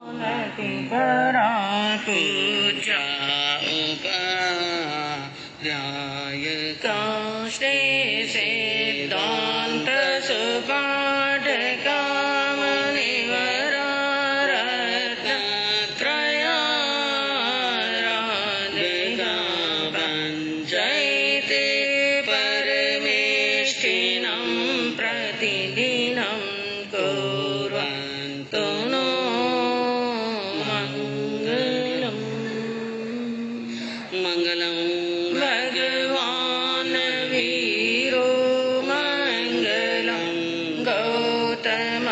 परा पूजा उपाध्याय काष्ठे सिद्धांत सुपाठ कामनिवरा रत्नत्रयाराधिका पञ्चैते परमेष्ठिनं प्रतिदिनं कुर्वन्तु नो मंगलम भगवान वीरो मंगलम गौतम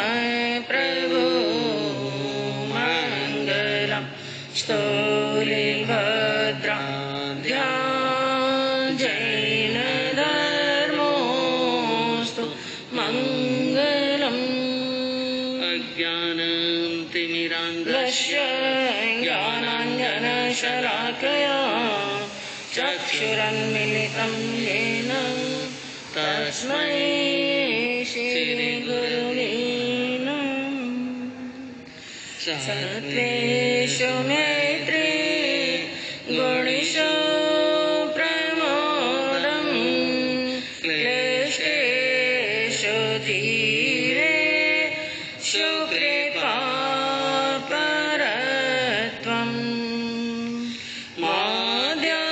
प्रभु मंगलम स्थूलिभद्राद्या जैन धर्मोस्तु मंगलम अज्ञानतिमिरान्धस्य ज्ञानाञ्जनशलाकया चक्षुरुन्मीलितं येन तस्मै श्रीगुरुवे नमः। सत्त्वेषु मैत्री गुणेषु प्रमोदं क्लेशेषु धीरेषु कृपापरत्वम् माध्यस्थभावं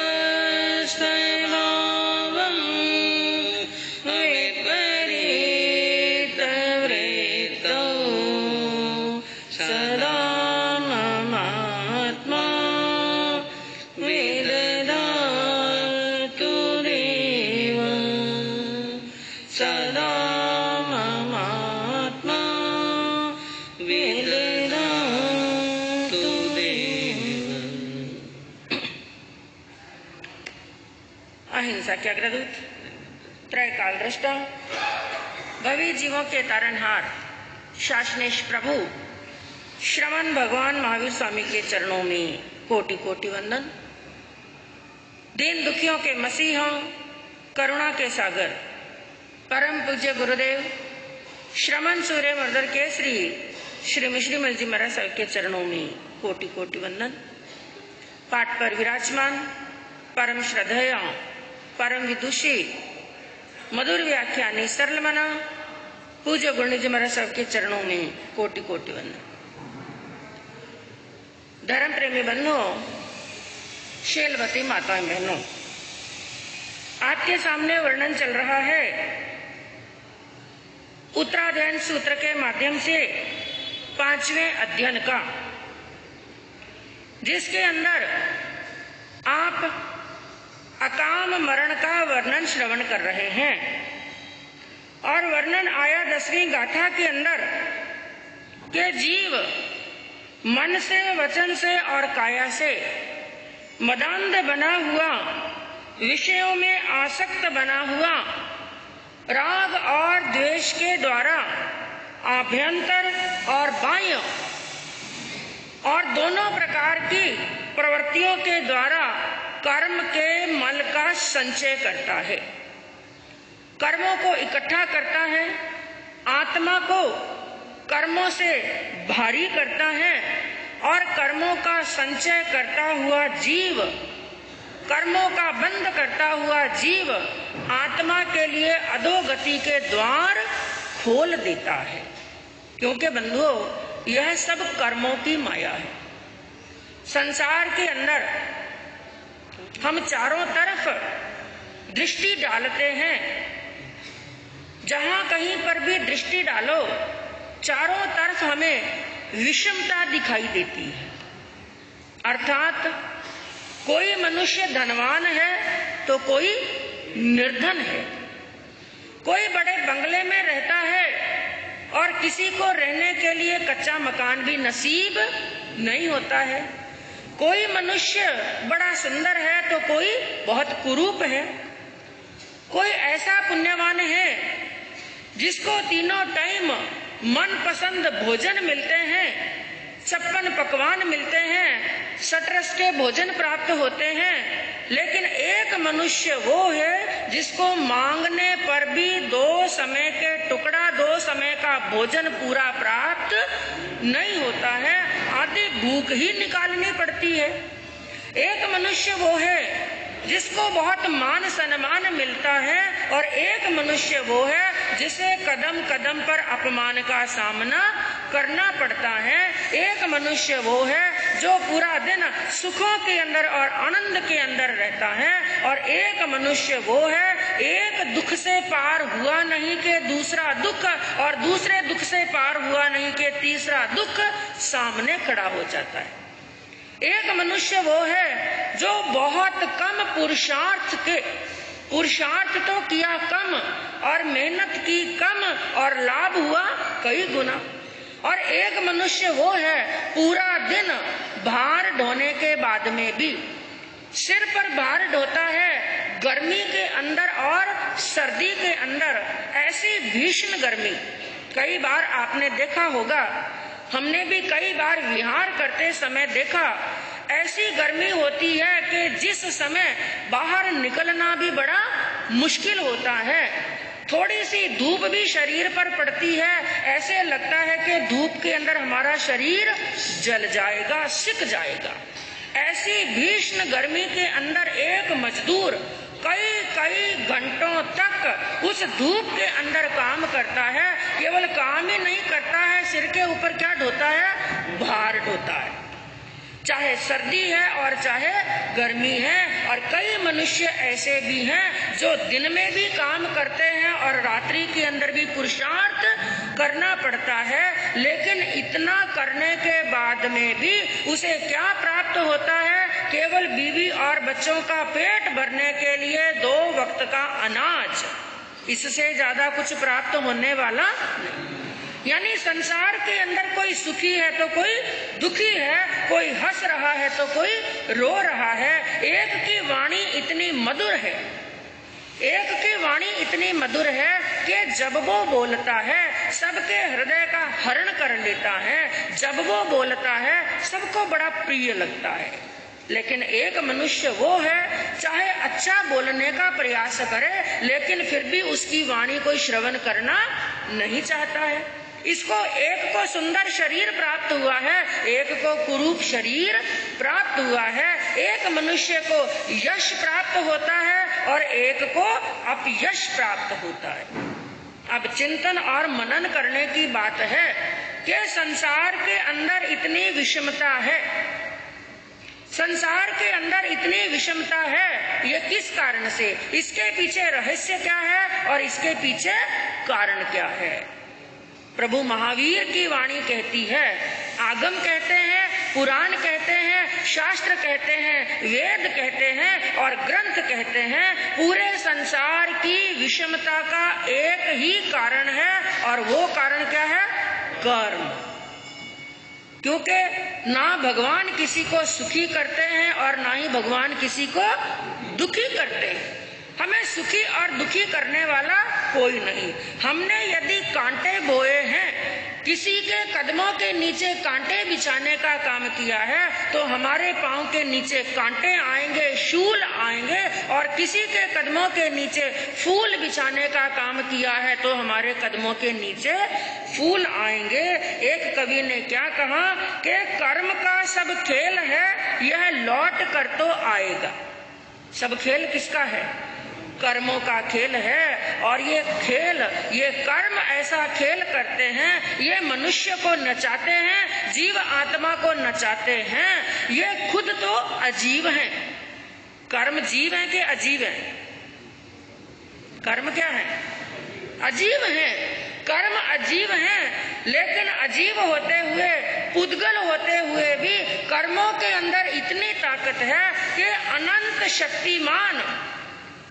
विपरीतवृत्तौ सदा ममात्मा विदधातु देव सदा ममात्मा विदधातु देव। अहिंसा के अग्रदूत, त्रैकाल दृष्टा, भवी जीवों के तारणहार, शासनेश प्रभु श्रवण भगवान महावीर स्वामी के चरणों में कोटि कोटि वंदन। दीन दुखियों के मसीहा, करुणा के सागर, परम पूज्य गुरुदेव श्रमण सूर्य मर्दर के श्री मिश्रीमल जी महाराज साहब के चरणों में कोटि कोटि वंदन। पाठ पर विराजमान परम श्रद्धेय, परम विदुषी, मधुर व्याख्यानी, सरल मना पूज्य गुरुदेव जी महाराज साहब के चरणों में कोटि कोटि वंदन। धर्म प्रेमी बंधुओं, शीलवती माताएं बहनों, आपके सामने वर्णन चल रहा है उत्तराध्ययन सूत्र के माध्यम से 5वें अध्ययन का, जिसके अंदर आप अकाम मरण का वर्णन श्रवण कर रहे हैं। और वर्णन आया 10वीं गाथा के अंदर के जीव मन से, वचन से और काया से मदान्ध बना हुआ, विषयों में आसक्त बना हुआ, राग और द्वेष के द्वारा आभ्यंतर और बाह्य और दोनों प्रकार की प्रवृत्तियों के द्वारा कर्म के मल का संचय करता है, कर्मों को इकट्ठा करता है, आत्मा को कर्मों से भारी करता है और कर्मों का संचय करता हुआ जीव, कर्मों का बंध करता हुआ जीव आत्मा के लिए अधोगति के द्वार खोल देता है। क्योंकि बंधुओं, यह सब कर्मों की माया है। संसार के अंदर हम चारों तरफ दृष्टि डालते हैं, जहां कहीं पर भी दृष्टि डालो चारों तरफ हमें विषमता दिखाई देती है। अर्थात कोई मनुष्य धनवान है तो कोई निर्धन है, कोई बड़े बंगले में रहता है और किसी को रहने के लिए कच्चा मकान भी नसीब नहीं होता है, कोई मनुष्य बड़ा सुंदर है तो कोई बहुत कुरूप है, कोई ऐसा पुण्यवान है जिसको तीनों टाइम मनपसंद भोजन मिलते हैं, 56 पकवान मिलते हैं, सटरस के भोजन प्राप्त होते हैं, लेकिन एक मनुष्य वो है जिसको मांगने पर भी 2 समय के टुकड़ा, 2 समय का भोजन पूरा प्राप्त नहीं होता है। आदि भूख ही निकालनी पड़ती है। एक मनुष्य वो है जिसको बहुत मान सम्मान मिलता है और एक मनुष्य वो है जिसे कदम कदम पर अपमान का सामना करना पड़ता है। एक मनुष्य वो है जो पूरा दिन सुखों के अंदर और आनंद के अंदर रहता है और एक मनुष्य वो है एक दुख से पार हुआ नहीं कि दूसरा दुख और दूसरे दुख से पार हुआ नहीं कि तीसरा दुख सामने खड़ा हो जाता है। एक मनुष्य वो है जो बहुत कम पुरुषार्थ तो किया कम और मेहनत की कम और लाभ हुआ कई गुना। और एक मनुष्य वो है पूरा दिन भार ढोने के बाद में भी सिर पर भार ढोता है, गर्मी के अंदर और सर्दी के अंदर, ऐसी भीषण गर्मी। कई बार आपने देखा होगा, हमने भी कई बार विहार करते समय देखा, ऐसी गर्मी होती है कि जिस समय बाहर निकलना भी बड़ा मुश्किल होता है। थोड़ी सी धूप भी शरीर पर पड़ती है, ऐसे लगता है कि धूप के अंदर हमारा शरीर जल जाएगा, सिक जाएगा। ऐसी भीषण गर्मी के अंदर एक मजदूर कई घंटों तक उस धूप के अंदर काम करता है। केवल काम ही नहीं करता है, सिर के ऊपर क्या ढोता है? भार ढोता है। चाहे सर्दी है और चाहे गर्मी है। और कई मनुष्य ऐसे भी हैं जो दिन में भी काम करते हैं और रात्रि के अंदर भी पुरुषार्थ करना पड़ता है, लेकिन इतना करने के बाद में भी उसे क्या प्राप्त होता है? केवल बीवी और बच्चों का पेट भरने के लिए 2 वक्त का अनाज, इससे ज्यादा कुछ प्राप्त होने वाला नहीं। यानी संसार के अंदर कोई सुखी है तो कोई दुखी है, कोई हंस रहा है तो कोई रो रहा है। एक की वाणी इतनी मधुर है, एक की वाणी इतनी मधुर है कि जब वो बोलता है सबके हृदय का हरण कर लेता है। जब वो बोलता है सबको बड़ा प्रिय लगता है। लेकिन एक मनुष्य वो है, चाहे अच्छा बोलने का प्रयास करे लेकिन फिर भी उसकी वाणी कोई श्रवण करना नहीं चाहता है। इसको एक को सुंदर शरीर प्राप्त हुआ है, एक को कुरूप शरीर प्राप्त हुआ है। एक मनुष्य को यश प्राप्त होता है और एक को अपयश प्राप्त होता है। अब चिंतन और मनन करने की बात है कि संसार के अंदर इतनी विषमता है, संसार के अंदर इतनी विषमता है, ये किस कारण से? इसके पीछे रहस्य क्या है और इसके पीछे कारण क्या है? प्रभु महावीर की वाणी कहती है, आगम कहते हैं, पुराण कहते हैं, शास्त्र कहते हैं, वेद कहते हैं और ग्रंथ कहते हैं, पूरे संसार की विषमता का एक ही कारण है और वो कारण क्या है? कर्म। क्योंकि ना भगवान किसी को सुखी करते हैं और ना ही भगवान किसी को दुखी करते हैं। हमें सुखी और दुखी करने वाला कोई नहीं। हमने यदि कांटे बोए हैं, किसी के कदमों के नीचे कांटे बिछाने का काम किया है तो हमारे पांव के नीचे कांटे आएंगे, शूल आएंगे। और किसी के कदमों के नीचे फूल बिछाने का काम किया है तो हमारे कदमों के नीचे फूल आएंगे। एक कवि ने क्या कहा कि कर्म का सब खेल है, यह लौट कर तो आएगा। सब खेल किसका है? कर्मों का खेल है। और ये खेल, ये कर्म ऐसा खेल करते हैं, ये मनुष्य को नचाते हैं, जीव आत्मा को नचाते हैं। ये खुद तो अजीब हैं। कर्म जीव हैं कि अजीब हैं? कर्म क्या है? अजीब हैं। कर्म अजीब हैं, लेकिन अजीब होते हुए, पुद्गल होते हुए भी कर्मों के अंदर इतनी ताकत है कि अनंत शक्तिमान,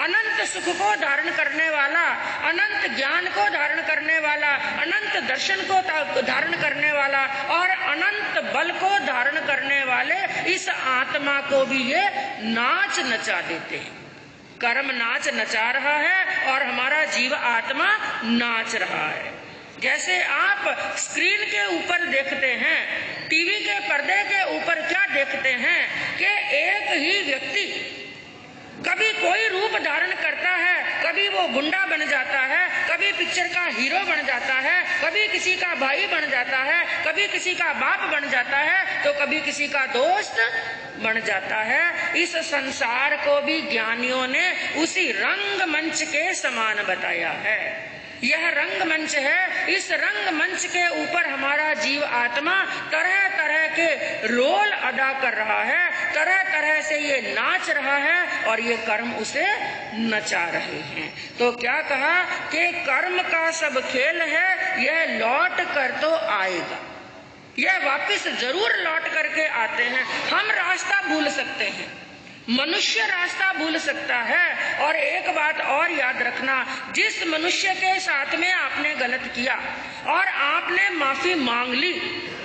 अनंत सुख को धारण करने वाला, अनंत ज्ञान को धारण करने वाला, अनंत दर्शन को धारण करने वाला और अनंत बल को धारण करने वाले इस आत्मा को भी ये नाच नचा देते हैं। कर्म नाच नचा रहा है और हमारा जीव आत्मा नाच रहा है। जैसे आप स्क्रीन के ऊपर देखते हैं, टीवी के पर्दे के ऊपर क्या देखते हैं कि एक ही व्यक्ति कभी कोई रूप धारण करता है, कभी वो गुंडा बन जाता है, कभी पिक्चर का हीरो बन जाता है, कभी किसी का भाई बन जाता है, कभी किसी का बाप बन जाता है, तो कभी किसी का दोस्त बन जाता है। इस संसार को भी ज्ञानियों ने उसी रंगमंच के समान बताया है। यह रंगमंच है, इस रंगमंच के ऊपर हमारा जीव आत्मा तरह तरह के रोल अदा कर रहा है, तरह तरह से ये नाच रहा है और ये कर्म उसे नचा रहे हैं। तो क्या कहा कि कर्म का सब खेल है, यह लौट कर तो आएगा, यह वापस जरूर लौट करके आते हैं। हम रास्ता भूल सकते हैं, मनुष्य रास्ता भूल सकता है। और एक बात और याद रखना, जिस मनुष्य के साथ में आपने गलत किया और आपने माफी मांग ली,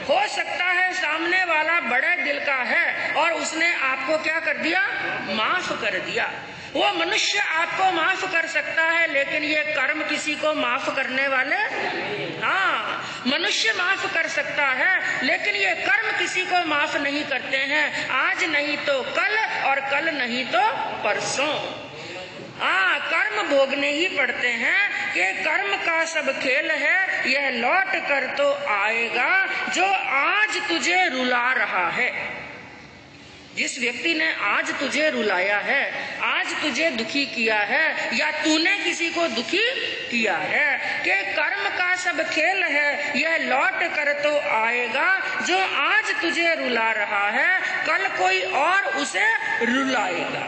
हो सकता है सामने वाला बड़े दिल का है और उसने आपको क्या कर दिया, माफ कर दिया। वो मनुष्य आपको माफ कर सकता है, लेकिन ये कर्म किसी को माफ करने वाले, हाँ, मनुष्य माफ कर सकता है लेकिन ये कर्म किसी को माफ नहीं करते हैं। आज नहीं तो कल और कल नहीं तो परसों, हाँ, कर्म भोगने ही पड़ते हैं कि कर्म का सब खेल है, यह लौट कर तो आएगा जो आज तुझे रुला रहा है। जिस व्यक्ति ने आज तुझे रुलाया है, आज तुझे दुखी किया है या तूने किसी को दुखी किया है, कि कर्म का सब खेल है, यह लौट कर तो आएगा जो आज तुझे रुला रहा है, कल कोई और उसे रुलाएगा।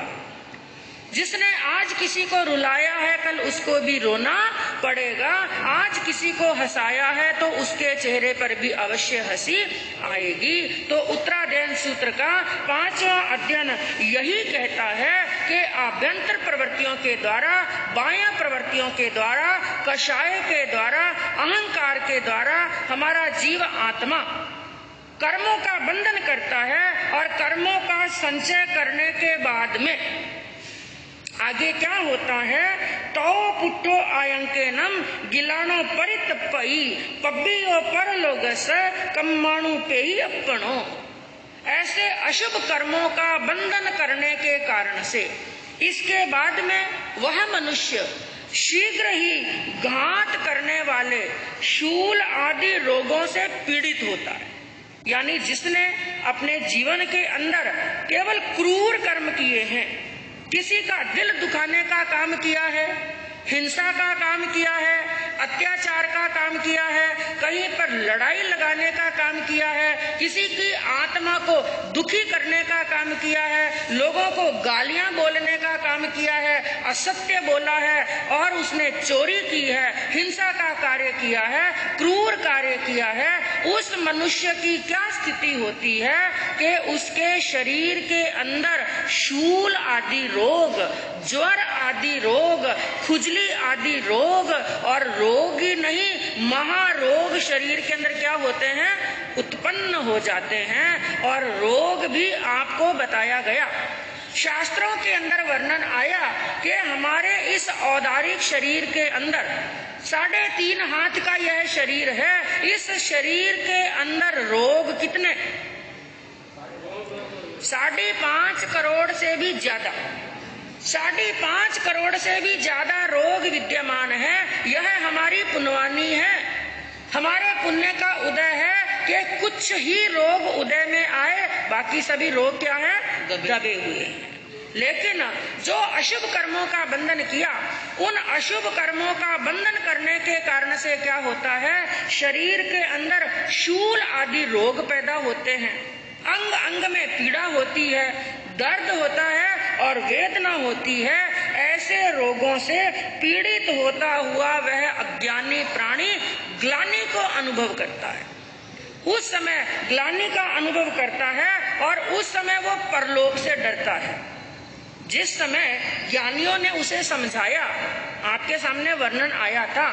जिसने आज किसी को रुलाया है, कल उसको भी रोना पड़ेगा। आज किसी को हंसाया है तो उसके चेहरे पर भी अवश्य हंसी आएगी। तो उत्तरायण सूत्र का 5वां अध्ययन यही कहता है कि आभ्यंतर प्रवृत्तियों के द्वारा, बाह्य प्रवृत्तियों के द्वारा, कषाय के द्वारा, अहंकार के द्वारा हमारा जीव आत्मा कर्मों का बंधन करता है और कर्मों का संचय करने के बाद में आगे क्या होता है, तो पुट्टो आयंकेनम गिलानो परित पई पब्बियो पर लोगस कम्माणु पे ही अपनो। ऐसे अशुभ कर्मों का बंधन करने के कारण से इसके बाद में वह मनुष्य शीघ्र ही घात करने वाले शूल आदि रोगों से पीड़ित होता है। यानी जिसने अपने जीवन के अंदर केवल क्रूर कर्म किए हैं, किसी का दिल दुखाने का काम किया है, हिंसा का काम किया है, अत्याचार का काम किया है, कहीं पर लड़ाई लगाने का काम किया है, किसी की आत्मा को दुखी करने का काम किया है, लोगों को गालियां बोलने का काम किया है, असत्य बोला है और उसने चोरी की है, हिंसा का कार्य किया है, क्रूर कार्य किया है, उस मनुष्य की क्या स्थिति होती है कि उसके शरीर के अंदर शूल आदि रोग, ज्वर आदि रोग, खुजली आदि रोग और रोग ही नहीं, महारोग शरीर के अंदर क्या होते हैं, उत्पन्न हो जाते हैं। और रोग भी आपको बताया गया, शास्त्रों के अंदर वर्णन आया कि हमारे इस औदारिक शरीर के अंदर 3.5 हाथ का यह शरीर है, इस शरीर के अंदर रोग कितने, 5.5 करोड़ से भी ज्यादा, 5.5 करोड़ से भी ज्यादा रोग विद्यमान है। यह हमारी पुण्यवानी है, हमारे पुण्य का उदय है कि कुछ ही रोग उदय में आए, बाकी सभी रोग क्या है, दबे हुए हैं। लेकिन जो अशुभ कर्मों का बंधन किया, उन अशुभ कर्मों का बंधन करने के कारण से क्या होता है, शरीर के अंदर शूल आदि रोग पैदा होते हैं, अंग अंग में पीड़ा होती है, दर्द होता है और वेदना होती है। ऐसे रोगों से पीड़ित होता हुआ वह अज्ञानी प्राणी ग्लानि को अनुभव करता है। उस समय ग्लानि का अनुभव करता है और उस समय वो परलोक से डरता है। जिस समय ज्ञानियों ने उसे समझाया, आपके सामने वर्णन आया था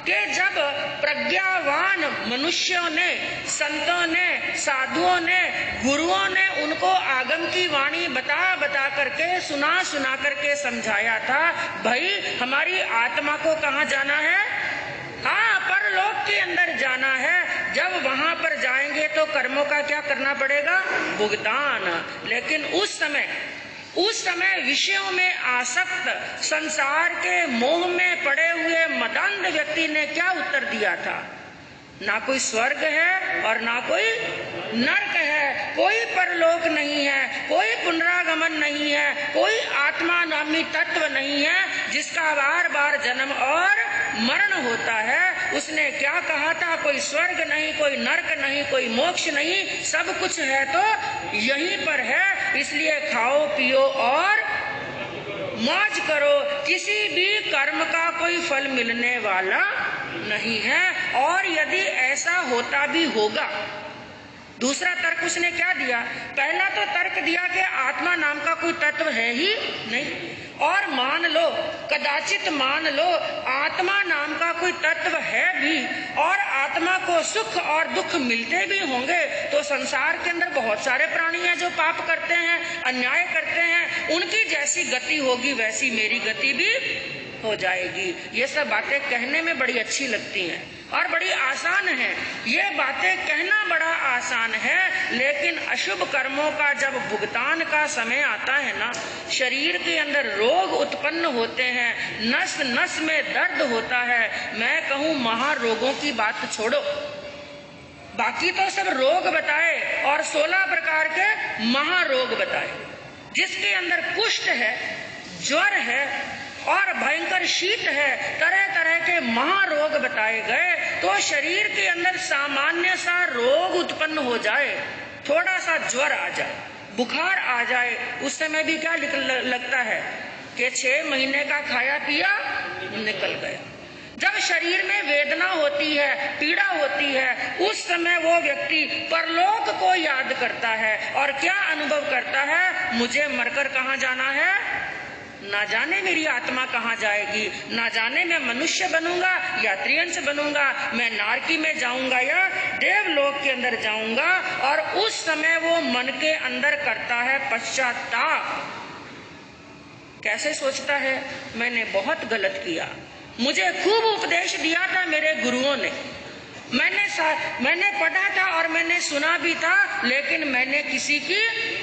कि जब प्रज्ञावान मनुष्यों ने, संतों ने, साधुओं ने, गुरुओं ने उनको आगम की वाणी बता बता करके, सुना करके समझाया था, भाई हमारी आत्मा को कहाँ जाना है, हाँ, परलोक के अंदर जाना है। जब वहां पर जाएंगे तो कर्मों का क्या करना पड़ेगा, भुगतान। लेकिन उस समय उस समय विषयों में आसक्त, संसार के मोह में पड़े हुए मदांध व्यक्ति ने क्या उत्तर दिया था? ना कोई स्वर्ग है और ना कोई नरक है, कोई परलोक नहीं है, कोई पुनरागमन नहीं है, कोई आत्मा नामी तत्व नहीं है जिसका बार बार जन्म और मरण होता है। उसने क्या कहा था? कोई स्वर्ग नहीं, कोई नरक नहीं, कोई मोक्ष नहीं, सब कुछ है तो यहीं पर है। इसलिए खाओ पियो और मौज करो, किसी भी कर्म का कोई फल मिलने वाला नहीं है। और यदि ऐसा होता भी होगा, दूसरा तर्क उसने क्या दिया? पहला तो तर्क दिया कि आत्मा नाम का कोई तत्व है ही नहीं, और मान लो, कदाचित मान लो आत्मा नाम का कोई तत्व है भी और आत्मा को सुख और दुख मिलते भी होंगे, तो संसार के अंदर बहुत सारे प्राणी हैं जो पाप करते हैं, अन्याय करते हैं, उनकी जैसी गति होगी वैसी मेरी गति भी हो जाएगी। ये सब बातें कहने में बड़ी अच्छी लगती हैं और बड़ी आसान है। ये बातें कहना बड़ा आसान है, लेकिन अशुभ कर्मों का जब भुगतान का समय आता है ना, शरीर के अंदर रोग उत्पन्न होते हैं, नस नस में दर्द होता है। मैं कहूँ महारोगों की बात छोड़ो, बाकी तो सब रोग बताए और 16 प्रकार के महारोग बताए, जिसके अंदर कुष्ठ है, ज्वर है और भयंकर शीत है, तरह तरह के महारोग बताए गए। तो शरीर के अंदर सामान्य सा रोग उत्पन्न हो जाए, थोड़ा सा ज्वर आ जाए, बुखार आ जाए, उस समय भी क्या लगता है कि 6 महीने का खाया पिया निकल गया। जब शरीर में वेदना होती है, पीड़ा होती है, उस समय वो व्यक्ति परलोक को याद करता है और क्या अनुभव करता है? मुझे मरकर कहाँ जाना है, ना जाने मेरी आत्मा कहाँ जाएगी, ना जाने मैं मनुष्य बनूंगा या त्रियंश बनूंगा, मैं नारकी में जाऊंगा या देवलोक के अंदर जाऊंगा। और उस समय वो मन के अंदर करता है पश्चाताप। कैसे सोचता है? मैंने बहुत गलत किया, मुझे खूब उपदेश दिया था मेरे गुरुओं ने, मैंने पढ़ा था और मैंने सुना भी था, लेकिन मैंने किसी की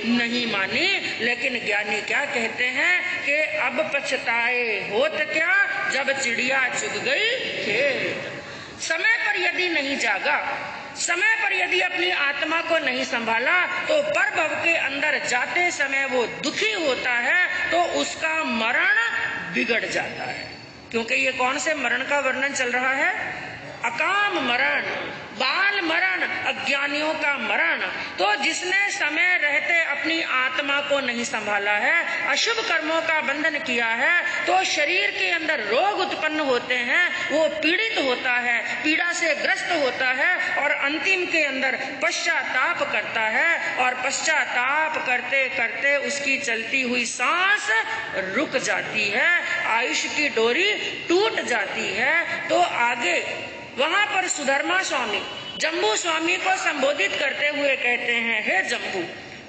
नहीं मानी। लेकिन ज्ञानी क्या कहते हैं कि अब पछताए होत क्या, जब चिड़िया चुग गई खेत। समय पर यदि नहीं जागा, समय पर यदि अपनी आत्मा को नहीं संभाला, तो परभव के अंदर जाते समय वो दुखी होता है, तो उसका मरण बिगड़ जाता है। क्योंकि ये कौन से मरण का वर्णन चल रहा है? अकाम मरण, बाल मरण, अज्ञानियों का मरण। तो जिसने समय रहते अपनी आत्मा को नहीं संभाला है, अशुभ कर्मों का बंधन किया है, तो शरीर के अंदर रोग उत्पन्न होते हैं, वो पीड़ित होता है, पीड़ा से ग्रस्त होता है और अंतिम के अंदर पश्चाताप करता है। और पश्चाताप करते करते उसकी चलती हुई सांस रुक जाती है, आयुष की डोरी टूट जाती है। तो आगे वहां पर सुधर्मा स्वामी जम्बू स्वामी को संबोधित करते हुए कहते हैं, हे जम्बू,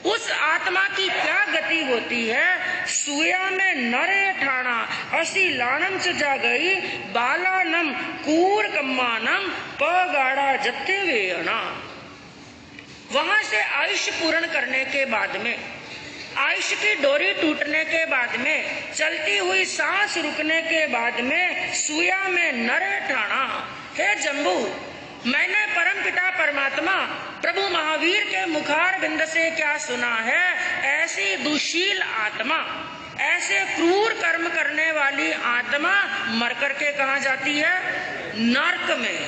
उस आत्मा की क्या गति होती है? सुया में नरे ठाणा असी लाणम च जा गई, बालानम कूर कम्मानम पगाड़ा जत्थे वेयना। वहां से आयुष पूर्ण करने के बाद में, आयुष की डोरी टूटने के बाद में, चलती हुई सांस रुकने के बाद में, सुया में नरे ठाणा, हे जम्बू, मैंने परमपिता परमात्मा प्रभु महावीर के मुखार बिंद से क्या सुना है? ऐसी दुशील आत्मा, ऐसे क्रूर कर्म करने वाली आत्मा मर करके कहाँ जाती है? नरक में।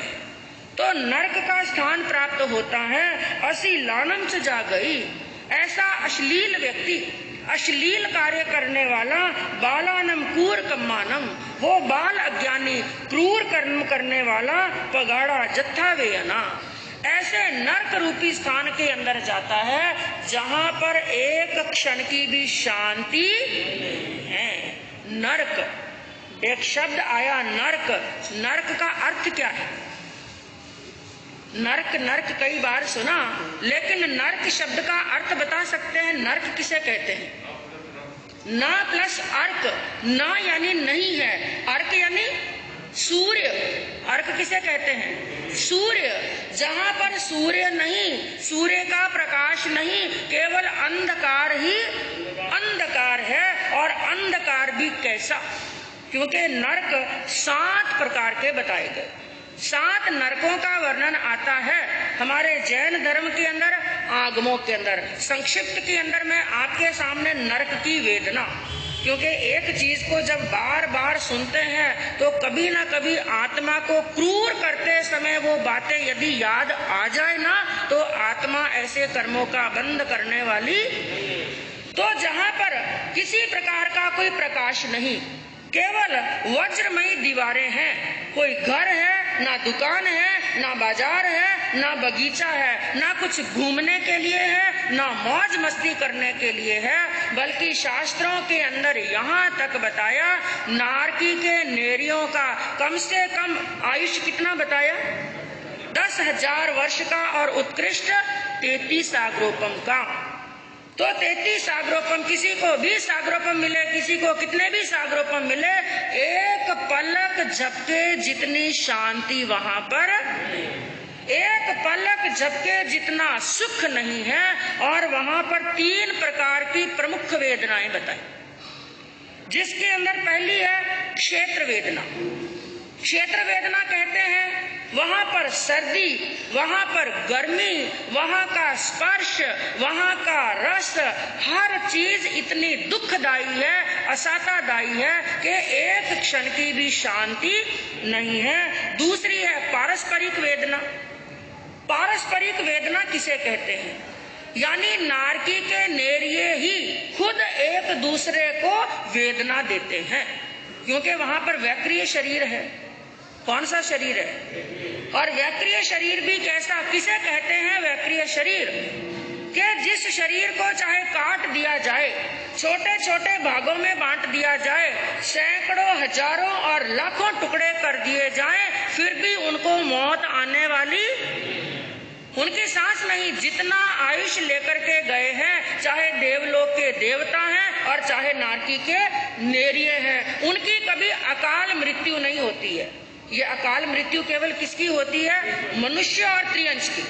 तो नरक का स्थान प्राप्त होता है। असी लानम से जा गई, ऐसा अश्लील व्यक्ति, अश्लील कार्य करने वाला, बालानम कूर कम्मानम, वो बाल अज्ञानी क्रूर कर्म करने वाला, पगाड़ा जत्था वेयना, ऐसे नरक रूपी स्थान के अंदर जाता है जहां पर एक क्षण की भी शांति नहीं है। नरक, एक शब्द आया नरक। नरक का अर्थ क्या है? नरक नरक कई बार सुना, लेकिन नरक शब्द का अर्थ बता सकते हैं? नरक किसे कहते हैं? ना प्लस अर्क, ना यानी नहीं है, अर्क यानी सूर्य। अर्क किसे कहते हैं? सूर्य। जहां पर सूर्य नहीं, सूर्य का प्रकाश नहीं, केवल अंधकार ही अंधकार है। और अंधकार भी कैसा, क्योंकि नरक 7 प्रकार के बताए गए। 7 नरकों का वर्णन आता है हमारे जैन धर्म के अंदर, आगमों के अंदर। संक्षिप्त के अंदर मैं आपके सामने नरक की वेदना, क्योंकि एक चीज को जब बार बार सुनते हैं तो कभी ना कभी आत्मा को क्रूर करते समय वो बातें यदि याद आ जाए ना, तो आत्मा ऐसे कर्मों का बंद करने वाली। तो जहां पर किसी प्रकार का कोई प्रकाश नहीं, केवल वज्रमयी दीवारें हैं, कोई घर है, ना दुकान है, ना बाजार है, ना बगीचा है, ना कुछ घूमने के लिए है, ना मौज मस्ती करने के लिए है, बल्कि शास्त्रों के अंदर यहाँ तक बताया नारकी के नेरियों का कम से कम आयुष कितना बताया, 10,000 वर्ष का, और उत्कृष्ट 33 सागरोपम का। तो 33 सागरोपम, किसी को 20 सागरोपम मिले, किसी को कितने भी सागरोपम मिले, एक पलक झपके जितनी शांति वहां पर, एक पलक झपके जितना सुख नहीं है। और वहां पर 3 प्रकार की प्रमुख वेदनाएं बताई, जिसके अंदर पहली है क्षेत्र वेदना। क्षेत्र वेदना कहते हैं वहां पर सर्दी, वहां पर गर्मी, वहां का स्पर्श, वहां का रस, हर चीज इतनी दुखदायी है, असातादायी है कि एक क्षण की भी शांति नहीं है। दूसरी है पारस्परिक वेदना। पारस्परिक वेदना किसे कहते हैं, यानी नारकी के नेरिये ही खुद एक दूसरे को वेदना देते हैं, क्योंकि वहां पर वैक्रिय शरीर है। कौन सा शरीर है, और वैक्रिय शरीर भी कैसा, किसे कहते हैं वैक्रिय शरीर, कि जिस शरीर को चाहे काट दिया जाए, छोटे छोटे भागों में बांट दिया जाए, सैकड़ों, हजारों और लाखों टुकड़े कर दिए जाएं, फिर भी उनको मौत आने वाली, उनकी सांस नहीं। जितना आयुष लेकर के गए हैं, चाहे देवलोक के देवता हैं और चाहे नारकी के नेरिये हैं, उनकी कभी अकाल मृत्यु नहीं होती है। ये अकाल मृत्यु केवल किसकी होती है, मनुष्य और त्रियंश की।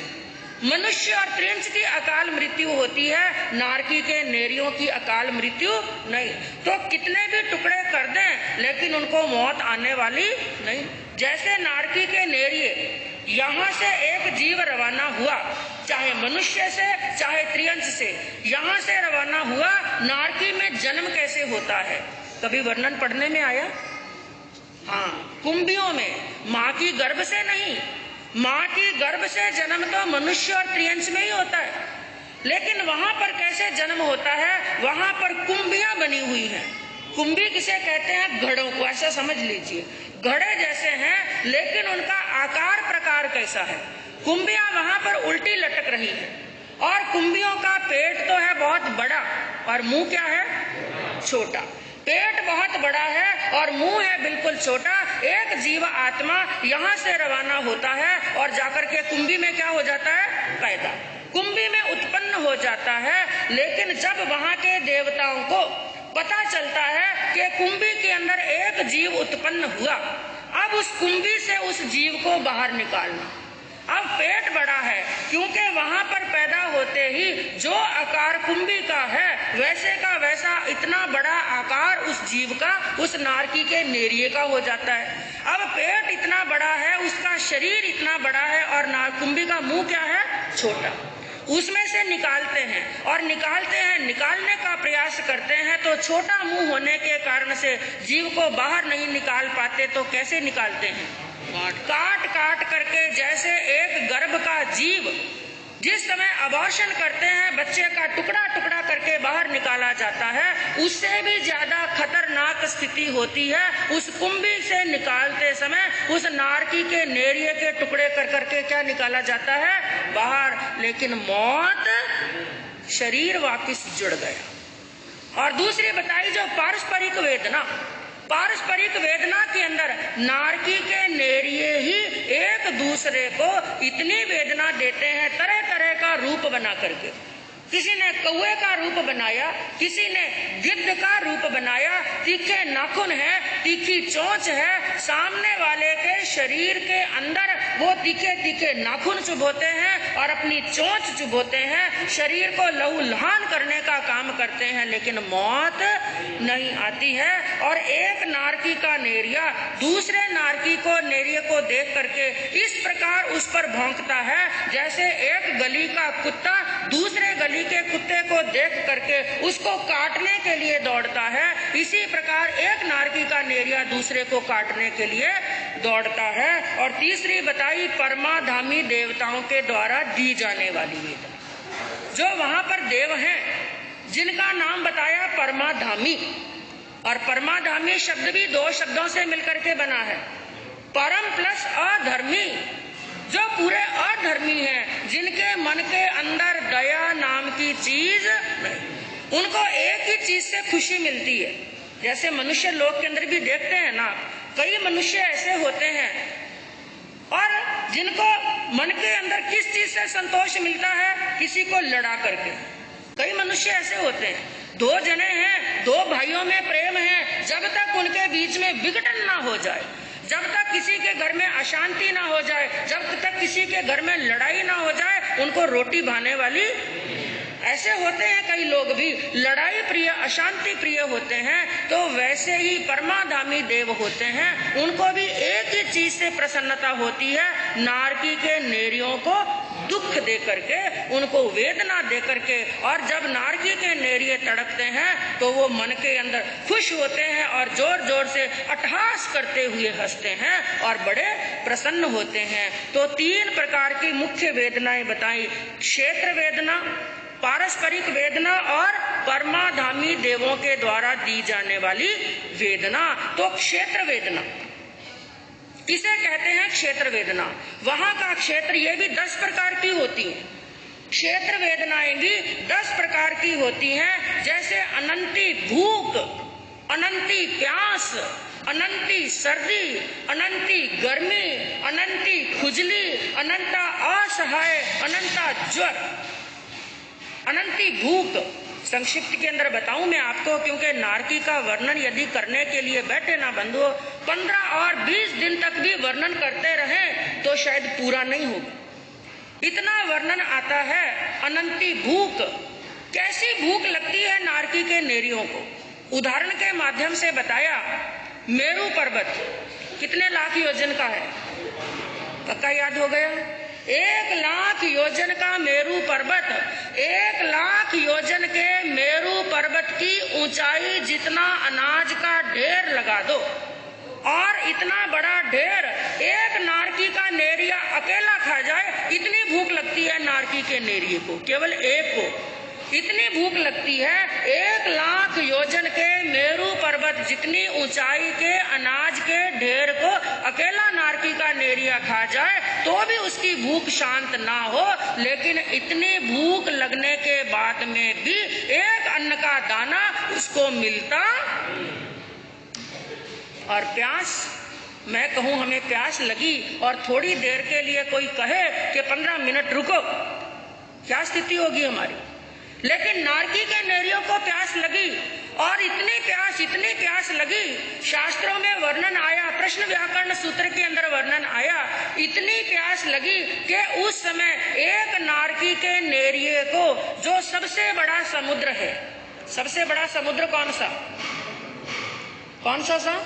मनुष्य और त्रियंश की अकाल मृत्यु होती है, नारकी के नेरियों की अकाल मृत्यु नहीं। तो कितने भी टुकड़े कर दें लेकिन उनको मौत आने वाली नहीं। जैसे नारकी के नेरिये, यहाँ से एक जीव रवाना हुआ, चाहे मनुष्य से चाहे त्रियंश से, यहाँ से रवाना हुआ, नारकी में जन्म कैसे होता है, कभी वर्णन पढ़ने में आया? हाँ, कुंभियों में, माँ की गर्भ से नहीं। माँ की गर्भ से जन्म तो मनुष्य और त्रियंश में ही होता है, लेकिन वहां पर कैसे जन्म होता है, वहां पर कुंभियां बनी हुई हैं। कुंभी किसे कहते हैं, घड़ों को, ऐसा समझ लीजिए, घड़े जैसे हैं, लेकिन उनका आकार प्रकार कैसा है, कुंभियां वहां पर उल्टी लटक रही है। और कुंभियों का पेट तो है बहुत बड़ा और मुंह क्या है, छोटा। पेट बहुत बड़ा है और मुंह है बिल्कुल छोटा। एक जीव आत्मा यहाँ से रवाना होता है और जाकर के कुंभी में क्या हो जाता है, पैदा, कुंभी में उत्पन्न हो जाता है। लेकिन जब वहाँ के देवताओं को पता चलता है कि कुंभी के अंदर एक जीव उत्पन्न हुआ, अब उस कुंभी से उस जीव को बाहर निकालना। अब पेट बड़ा है, क्योंकि वहां पर पैदा होते ही जो आकार कुंभी का है, वैसे का वैसा इतना बड़ा आकार उस जीव का, उस नारकी के नेरिये का हो जाता है। अब पेट इतना बड़ा है, उसका शरीर इतना बड़ा है, और कुंभी का मुंह क्या है, छोटा। उसमें से निकालते हैं और निकालते हैं, निकालने का प्रयास करते हैं, तो छोटा मुंह होने के कारण से जीव को बाहर नहीं निकाल पाते। तो कैसे निकालते हैं, काट काट करके। जैसे एक गर्भ का जीव जिस समय अबॉर्शन करते हैं, बच्चे का टुकड़ा टुकड़ा करके बाहर निकाला जाता है, उससे भी ज्यादा खतरनाक स्थिति होती है उस कुंभी से निकालते समय। उस नारकी के नेरिये के टुकड़े कर करके क्या निकाला जाता है, बाहर, लेकिन मौत, शरीर वापिस जुड़ गया। और दूसरी बताई जो पारस्परिक वेदना, पारस्परिक वेदना के अंदर नारकी के नेरिये ही एक दूसरे को इतनी वेदना देते हैं, तरह तरह का रूप बना करके। किसी ने कौवे का रूप बनाया, किसी ने गिद्ध का रूप बनाया, तीखे नाखून है, तीखी चोंच है, सामने वाले के शरीर के अंदर वो तीखे तीखे नाखून चुभोते हैं और अपनी चोंच चुभोते हैं, शरीर को लहूलुहान करने का काम करते हैं, लेकिन मौत नहीं आती है। और एक नारकी का नेरिया दूसरे नारकी को नेरिये को देख करके इस प्रकार उस पर भौंकता है जैसे एक गली का कुत्ता दूसरे गली के कुत्ते को देख करके उसको काटने के लिए दौड़ता है। इसी प्रकार एक नारकी का नेरिया दूसरे को काटने के लिए दौड़ता है। और तीसरी बताई परमाधामी देवताओं के द्वारा दी जाने वाली वेदना। जो वहां पर देव हैं जिनका नाम बताया परमाधामी, और परमाधामी शब्द भी दो शब्दों से मिलकर के बना है, परम प्लस अधर्मी। जो पूरे अधर्मी हैं, जिनके मन के अंदर दया नाम की चीज नहीं, उनको एक ही चीज से खुशी मिलती है। जैसे मनुष्य लोक के अंदर भी देखते हैं ना, कई मनुष्य ऐसे होते हैं और जिनको मन के अंदर किस चीज से संतोष मिलता है, किसी को लड़ा करके। कई मनुष्य ऐसे होते हैं, दो जने हैं, दो भाइयों में प्रेम है, जब तक उनके बीच में विघटन ना हो जाए, जब तक किसी के घर में अशांति ना हो जाए, जब तक किसी के घर में लड़ाई ना हो जाए, उनको रोटी भाने वाली। ऐसे होते हैं कई लोग भी, लड़ाई प्रिय अशांति प्रिय होते हैं। तो वैसे ही परमाधामी देव होते हैं, उनको भी एक ही चीज से प्रसन्नता होती है, नारकी के नेरियों को दुख दे करके, उनको वेदना दे करके। और जब नारकी के नेरिये तड़पते हैं तो वो मन के अंदर खुश होते हैं और जोर जोर से अट्टहास करते हुए हंसते हैं और बड़े प्रसन्न होते हैं। तो तीन प्रकार की मुख्य वेदनाएं बताई, क्षेत्र वेदना, पारस्परिक वेदना और परमाधामी देवों के द्वारा दी जाने वाली वेदना। तो क्षेत्र वेदना किसे कहते हैं? क्षेत्र वेदना, वहां का क्षेत्र, ये भी 10 प्रकार की होती है। क्षेत्र वेदनाएं भी 10 प्रकार की होती हैं, जैसे अनंती भूख, अनंती प्यास, अनंती सर्दी, अनंती गर्मी, अनंती खुजली, अनंता असहाय, अनंता ज्वर, अनंती भूख। संक्षिप्त के अंदर बताऊं मैं आपको, क्योंकि नारकी का वर्णन यदि करने के लिए बैठे ना बंधुओं, 15 और 20 दिन तक भी वर्णन करते रहे तो शायद पूरा नहीं होगा, इतना वर्णन आता है। अनंती भूख, कैसी भूख लगती है नारकी के नेरियों को, उदाहरण के माध्यम से बताया। मेरू पर्वत कितने लाख योजन का है, पक्का याद हो गया? 1 लाख योजन का मेरू पर्वत, 1 लाख योजन के मेरू पर्वत की ऊंचाई जितना अनाज का ढेर लगा दो, और इतना बड़ा ढेर एक नारकी का नेरिया अकेला खा जाए, इतनी भूख लगती है नारकी के नेरिये को, केवल एक को इतनी भूख लगती है। 1 लाख योजन के मेरू पर्वत जितनी ऊंचाई के अनाज के ढेर को अकेला नारकी का नेरिया खा जाए तो भी उसकी भूख शांत ना हो, लेकिन इतनी भूख लगने के बाद में भी एक अन्न का दाना उसको मिलता। और प्यास, मैं कहूं हमें प्यास लगी और थोड़ी देर के लिए कोई कहे कि 15 मिनट रुको, क्या स्थिति होगी हमारी? लेकिन नारकी के नेरियों को प्यास लगी, और इतनी प्यास लगी, शास्त्रों में वर्णन आया, प्रश्न व्याकरण सूत्र के अंदर वर्णन आया, इतनी प्यास लगी कि उस समय एक नारकी के नेरिये को, जो सबसे बड़ा समुद्र है, सबसे बड़ा समुद्र कौन सा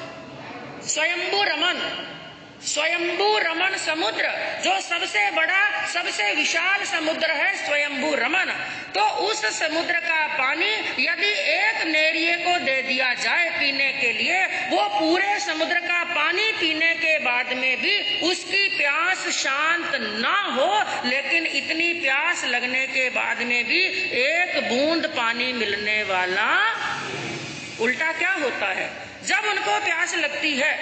स्वयंभू रमन, स्वयंभू रमन समुद्र, जो सबसे बड़ा सबसे विशाल समुद्र है स्वयंभू रमन, तो उस समुद्र का पानी यदि एक नेरिये को दे दिया जाए पीने के लिए, वो पूरे समुद्र का पानी पीने के बाद में भी उसकी प्यास शांत ना हो, लेकिन इतनी प्यास लगने के बाद में भी एक बूंद पानी मिलने वाला। उल्टा क्या होता है, जब उनको प्यास लगती है,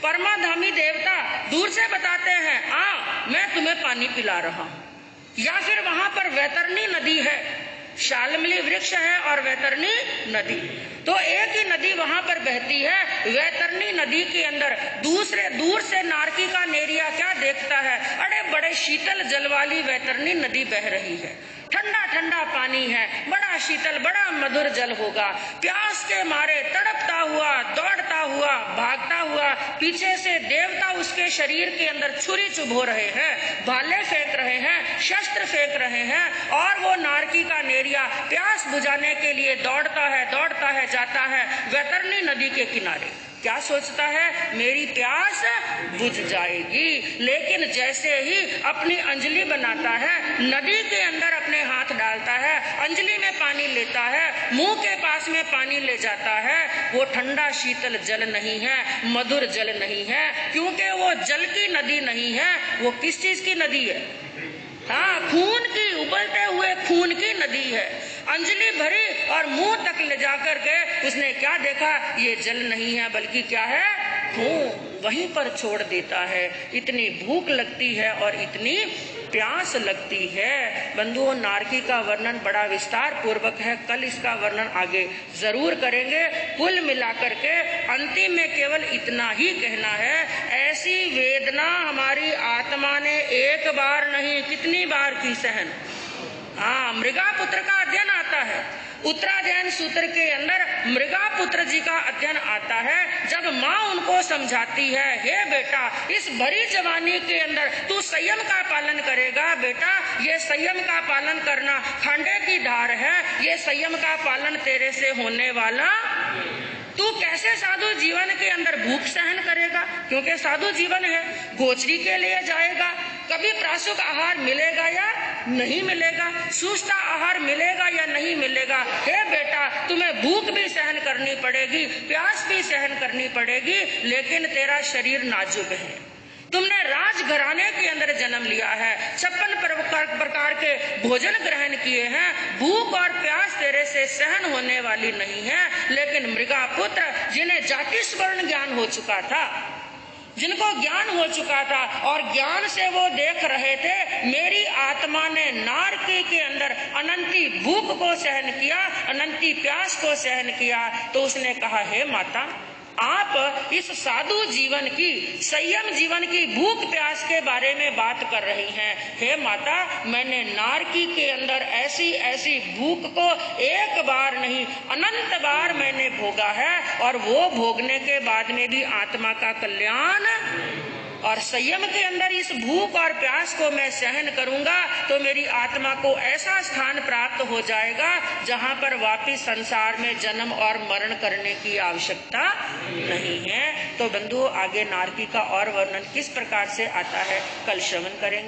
परमाधामी देवता दूर से बताते हैं, मैं तुम्हें पानी पिला रहा हूं। या फिर वहां पर वैतरणी नदी है, शालमली वृक्ष है और वैतरणी नदी, तो एक ही नदी वहां पर बहती है। वैतरणी नदी के अंदर दूर से नारकी का नेरिया क्या देखता है, अरे बड़े शीतल जल वाली वैतरणी नदी बह रही है। ठंडा ठंडा पानी है, बड़ा शीतल बड़ा मधुर जल होगा। प्यास के मारे तड़पता हुआ, दौड़ता हुआ, भागता हुआ, पीछे से देवता उसके शरीर के अंदर छुरी चुभो रहे हैं, भाले फेंक रहे हैं, शस्त्र फेंक रहे हैं, और वो नारकी का नेरिया प्यास बुझाने के लिए दौड़ता है जाता है वैतरणी नदी के किनारे। क्या सोचता है? मेरी प्यास बुझ जाएगी। लेकिन जैसे ही अपनी अंजलि बनाता है, नदी के अंदर अपने हाथ डालता है, अंजलि में पानी लेता है, मुंह के पास में पानी ले जाता है, वो ठंडा शीतल जल नहीं है, मधुर जल नहीं है, क्योंकि वो जल की नदी नहीं है। वो किस चीज की नदी है? हाँ, खून की, उबलते हुए खून की नदी है। अंजलि भरी और मुंह तक ले जाकर के उसने क्या देखा? ये जल नहीं है बल्कि क्या है? खून। वहीं पर छोड़ देता है। इतनी भूख लगती है और इतनी प्यास लगती है। बंधुओं, नारकी का वर्णन बड़ा विस्तार पूर्वक है, कल इसका वर्णन आगे जरूर करेंगे। कुल मिलाकर के अंतिम में केवल इतना ही कहना है, ऐसी वेदना हमारी आत्मा ने एक बार नहीं कितनी बार की सहन। हाँ, मृगापुत्र का अध्ययन आता है, उत्तराध्ययन सूत्र के अंदर मृगापुत्र जी का अध्ययन आता है। जब माँ उनको समझाती है, हे बेटा, इस भरी जवानी के अंदर तू संयम का पालन करेगा। बेटा, ये संयम का पालन करना खांडे की धार है, ये संयम का पालन तेरे से होने वाला। तू कैसे साधु जीवन के अंदर भूख सहन करेगा? क्योंकि साधु जीवन है, गोचरी के लिए जाएगा, कभी प्रासुक आहार मिलेगा या नहीं मिलेगा, सुष्टा आहार मिलेगा या नहीं मिलेगा। हे बेटा, तुम्हें भूख भी सहन करनी पड़ेगी, प्यास भी सहन करनी पड़ेगी, लेकिन तेरा शरीर नाजुक है। तुमने राजघराने के अंदर जन्म लिया है, 56 प्रकार के भोजन ग्रहण किए हैं, भूख और प्यास तेरे से सहन होने वाली नहीं है। लेकिन मृगापुत्र, जिन्हें जाति स्वर्ण ज्ञान हो चुका था, जिनको ज्ञान हो चुका था और ज्ञान से वो देख रहे थे, मेरी आत्मा ने नारकी के अंदर अनंती भूख को सहन किया, अनंती प्यास को सहन किया, तो उसने कहा, हे माता, आप इस साधु जीवन की, संयम जीवन की भूख प्यास के बारे में बात कर रही हैं। हे माता, मैंने नारकी के अंदर ऐसी ऐसी भूख को एक बार नहीं अनंत बार मैंने भोगा है, और वो भोगने के बाद में भी आत्मा का कल्याण और संयम के अंदर इस भूख और प्यास को मैं सहन करूंगा तो मेरी आत्मा को ऐसा स्थान प्राप्त हो जाएगा जहां पर वापिस संसार में जन्म और मरण करने की आवश्यकता नहीं है। तो बंधुओं, आगे नारकी का और वर्णन किस प्रकार से आता है कल श्रवण करेंगे।